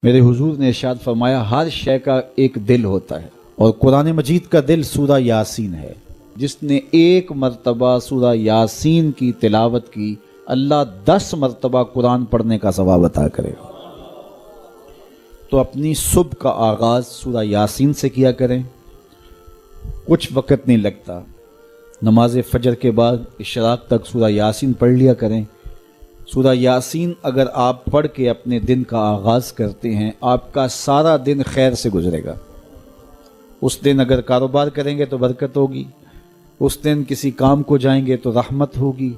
میرے حضور نے ارشاد فرمایا ہر شے کا ایک دل ہوتا ہے اور قرآن مجید کا دل سورہ یاسین ہے۔ جس نے ایک مرتبہ سورہ یاسین کی تلاوت کی اللہ 10 مرتبہ قرآن پڑھنے کا ثواب عطا کرے گا۔ تو اپنی صبح کا آغاز سورہ یاسین سے کیا کریں، کچھ وقت نہیں لگتا، نماز فجر کے بعد اشراق تک سورہ یاسین پڑھ لیا کریں۔ سورہ یاسین اگر آپ پڑھ کے اپنے دن کا آغاز کرتے ہیں آپ کا سارا دن خیر سے گزرے گا۔ اس دن اگر کاروبار کریں گے تو برکت ہوگی، اس دن کسی کام کو جائیں گے تو رحمت ہوگی،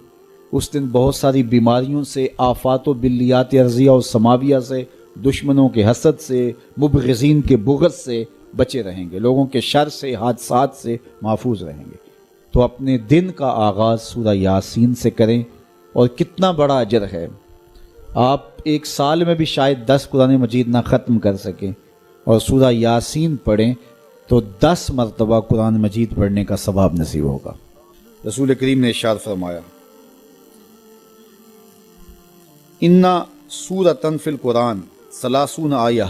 اس دن بہت ساری بیماریوں سے، آفات و بلیات ارضیہ و سماویہ سے، دشمنوں کے حسد سے، مبغضین کے بغض سے بچے رہیں گے، لوگوں کے شر سے، حادثات سے محفوظ رہیں گے۔ تو اپنے دن کا آغاز سورہ یاسین سے کریں، اور کتنا بڑا اجر ہے۔ آپ ایک سال میں بھی شاید 10 قرآن مجید نہ ختم کر سکیں، اور سورہ یاسین پڑھیں تو 10 مرتبہ قرآن مجید پڑھنے کا ثواب نصیب ہوگا۔ رسول کریم نے ارشاد فرمایا اِنَّ سورۃ فی القرآن 30 آیہ،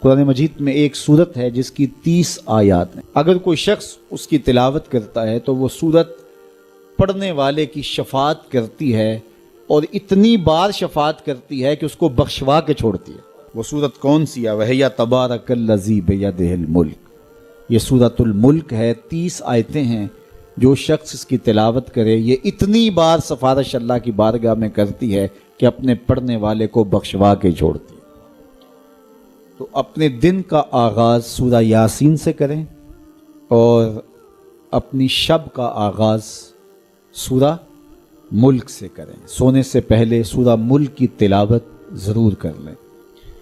قرآن مجید میں ایک سورت ہے جس کی 30 آیات ہیں۔ اگر کوئی شخص اس کی تلاوت کرتا ہے تو وہ سورت پڑھنے والے کی شفاعت کرتی ہے، اور اتنی بار شفاعت کرتی ہے کہ اس کو بخشوا کے چھوڑتی ہے۔ وہ سورت کون سی ہے؟ وَهِيَ تَبَارَكَ الَّذِي بِيَدِهِ الْمُلْكُ، یہ سورۃ الملک ہے، 30 آیتیں ہیں۔ جو شخص اس کی تلاوت کرے یہ اتنی بار سفارش اللہ کی بارگاہ میں کرتی ہے کہ اپنے پڑھنے والے کو بخشوا کے چھوڑتی ہے۔ تو اپنے دن کا آغاز سورہ یاسین سے کریں، اور اپنی شب کا آغاز سورہ ملک سے کریں۔ سونے سے پہلے سورہ ملک کی تلاوت ضرور کر لیں۔